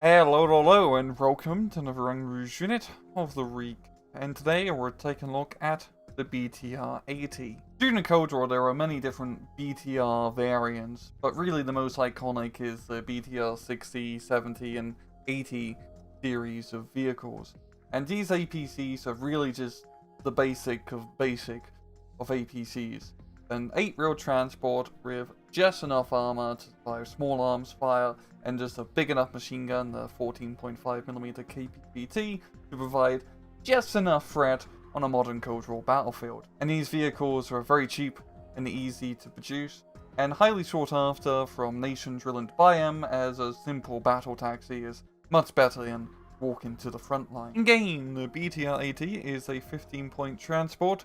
Hello, and welcome to another Rouge unit of the week. And today we're taking a look at the BTR-80. During the Cold War there are many different BTR variants, but really the most iconic is the BTR-60, 70 and 80 series of vehicles. And these APCs are really just the basic of APCs. An 8-wheel transport with just enough armor to survive small arms fire and just a big enough machine gun, the 14.5mm KPVT, to provide just enough threat on a modern Cold War battlefield. And these vehicles are very cheap and easy to produce, and highly sought after from nations willing to buy them, as a simple battle taxi is much better than walking to the front line. In game, the BTR-80 is a 15-point transport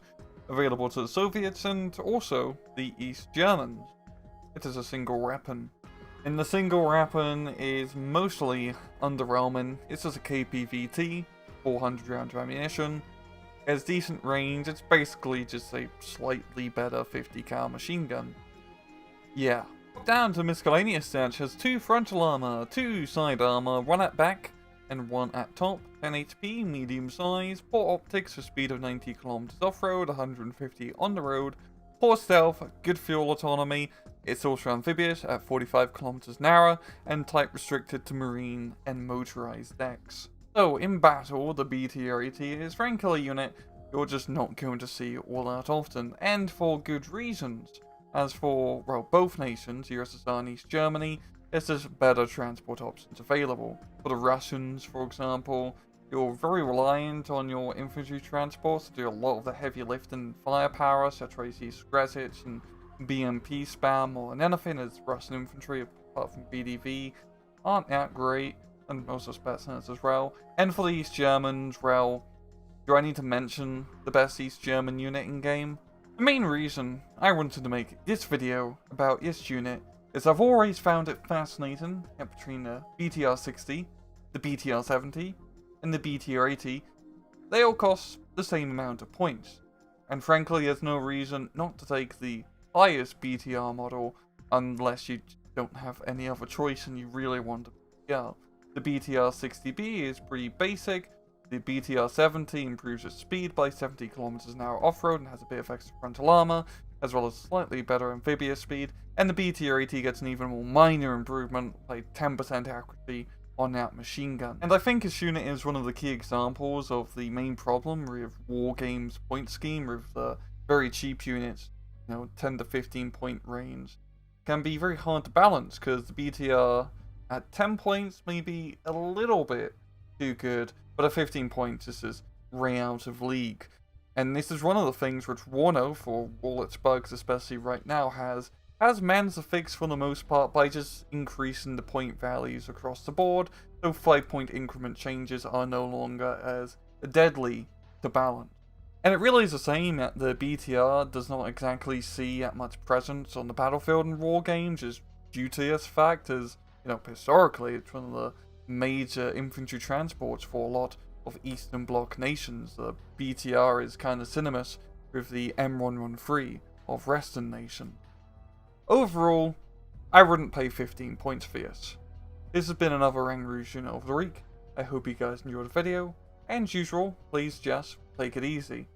available to the Soviets and also the East Germans. It is a single weapon. And the single weapon is mostly underwhelming. It's just a KPVT, 400 rounds of ammunition. It has decent range. It's basically just a slightly better 50 cal machine gun. Yeah. Down to miscellaneous stats has 2 frontal armor, 2 side armor, 1 at back and 1 at top, 10 HP, medium size, poor optics for speed of 90 km off-road, 150 on the road, poor stealth, good fuel autonomy. It's also amphibious at 45 km an hour and type restricted to marine and motorized decks. So in battle, the BTR-80 is frankly a unit you're just not going to see all that often, and for good reasons. As for, well, both nations, USSR and East Germany, there's just better transport options available. For the Russians, for example, you're very reliant on your infantry transports to do a lot of the heavy lifting and firepower, such as Skresich and BMP spam more than anything, as Russian infantry, apart from BDV, aren't that great, and also Spetsnaz as well. And for the East Germans, well, do I need to mention the best East German unit in game? The main reason I wanted to make this video about this unit is I've always found it fascinating that between the BTR-60, the BTR-70, and the BTR-80, they all cost the same amount of points. And frankly, there's no reason not to take the highest BTR model unless you don't have any other choice and you really want a BTR. The BTR-60B is pretty basic. The BTR-70 improves its speed by 70 km an hour off-road and has a bit of extra frontal armor, as well as slightly better amphibious speed, and the BTR-80 gets an even more minor improvement by 10% accuracy on that machine gun. And I think this unit is one of the key examples of the main problem with war games point scheme, with the very cheap units, 10 to 15 point range, can be very hard to balance, because the BTR at 10 points may be a little bit too good, but at 15 points this is way out of league. And this is one of the things which Warno, for all its bugs especially right now, has managed to fix for the most part by just increasing the point values across the board, so 5-point increment changes are no longer as deadly to balance. And it really is a shame that the BTR does not exactly see that much presence on the battlefield in war games, just due to this fact, as, historically it's one of the major infantry transports for a lot of Eastern Bloc nations. The BTR is kind of synonymous with the M113 of Western nations. Overall, I wouldn't pay 15 points for this. This has been another Rouge unit of the week. I hope you guys enjoyed the video, and as usual, please just take it easy.